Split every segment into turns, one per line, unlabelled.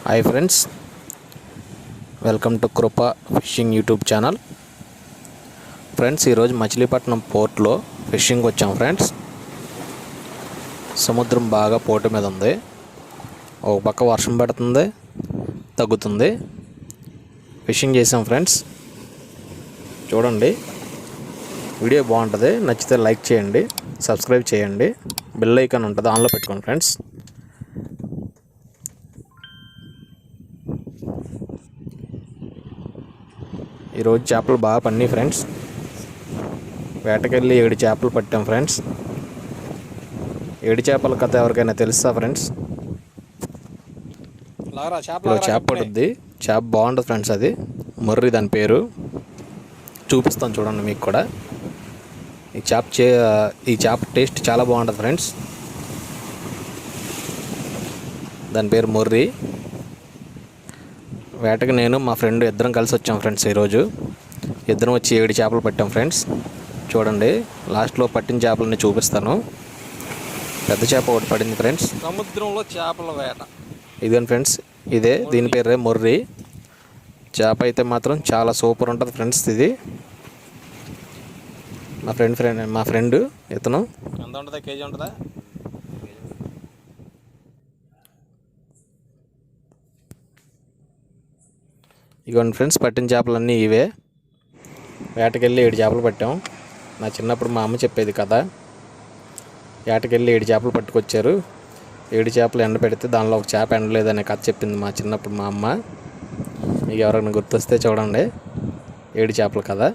Hi friends, welcome to కృపా fishing YouTube channel. Friends, ఈరోజు Machilipatnam పోర్ట్లో fishing వచ్చాం ఫ్రెండ్స్. సముద్రం బాగా పోటు మీద ఉంది. ఒక పక్క వర్షం పడుతుంది, తగ్గుతుంది. ఫిషింగ్ చేసాం ఫ్రెండ్స్. చూడండి, వీడియో బాగుంటుంది. నచ్చితే లైక్ చేయండి, సబ్స్క్రైబ్ చేయండి, బెల్ ఐకాన్ ఉంటుంది ఆన్లో పెట్టుకోండి ఫ్రెండ్స్. ఈరోజు చేపలు బాగా పడినాయి ఫ్రెండ్స్. వేటకెళ్ళి 7 చేపలు పట్టాం ఫ్రెండ్స్. 7 చేపల కథ ఎవరికైనా తెలుసా ఫ్రెండ్స్? ఇప్పుడు చేప పడుద్ది. చేప బాగుంటుంది ఫ్రెండ్స్. అది మొర్రి దాని పేరు. చూపిస్తాను చూడండి మీకు కూడా. ఈ చేప టేస్ట్ చాలా బాగుంటుంది ఫ్రెండ్స్. దాని పేరు మొర్రి. వేటకి నేను మా ఫ్రెండ్ ఇద్దరం కలిసి వచ్చాం ఫ్రెండ్స్. ఈరోజు ఇద్దరం వచ్చి 7 చేపలు పట్టాం ఫ్రెండ్స్. చూడండి, లాస్ట్లో పట్టిన చేపలని చూపిస్తాను. పెద్ద చేప ఒకటి పడింది ఫ్రెండ్స్.
సముద్రంలో చేపల వేట
ఇదేంటి ఫ్రెండ్స్, ఇదే దీని పేరే మొర్రి. చేప అయితే మాత్రం చాలా సూపర్ ఉంటుంది ఫ్రెండ్స్. ఇది మా ఫ్రెండ్ ఇతను.
ఎంత ఉంటుందా? కేజీ ఉంటుందా?
ఇగోండి ఫ్రెండ్స్, పట్టిన చేపలన్నీ ఇవే. వేటకెళ్ళి 7 చేపలు పట్టాం. నా చిన్నప్పుడు మా అమ్మ చెప్పేది కదా. వేటకెళ్ళి 7 చేపలు పట్టుకొచ్చారు. 7 చేపలు ఎండ పెడితే దానిలో ఒక చేప ఎండలేదనే కథ చెప్పింది మా చిన్నప్పుడు మా అమ్మ. మీకు ఎవరైనా గుర్తొస్తే చూడండి. 7 చేపలు కదా.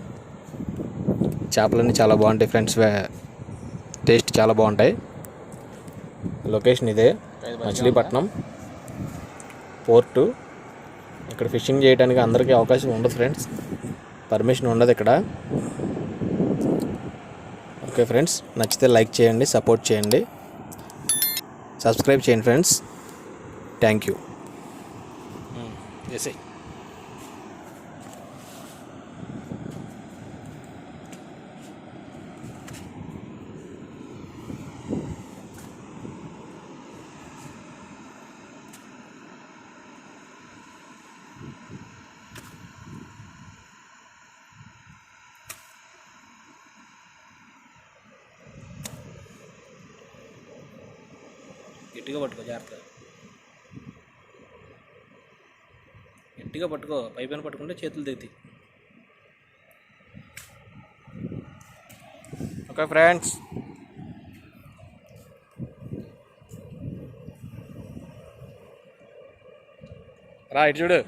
చేపలన్నీ చాలా బాగుంటాయి ఫ్రెండ్స్. టేస్ట్ చాలా బాగుంటాయి. లొకేషన్ ఇదే, మచిలీపట్నం పోర్టు. ఇక్కడ ఫిషింగ్ చేయడానికి అందరికీ అవకాశం ఉండదు ఫ్రెండ్స్. పర్మిషన్ ఉండదు ఇక్కడ. ఓకే ఫ్రెండ్స్, నచ్చితే లైక్ చేయండి, సపోర్ట్ చేయండి, సబ్స్క్రైబ్ చేయండి ఫ్రెండ్స్. Thank you.
చేసేయి. గట్టిగా పట్టుకో, జాగ్రత్త. గట్టిగా పట్టుకో, పైపైన పట్టుకుంటే చేతులు దిగుతాయి. ఓకే ఫ్రెండ్స్, రా ఇటు చూడు.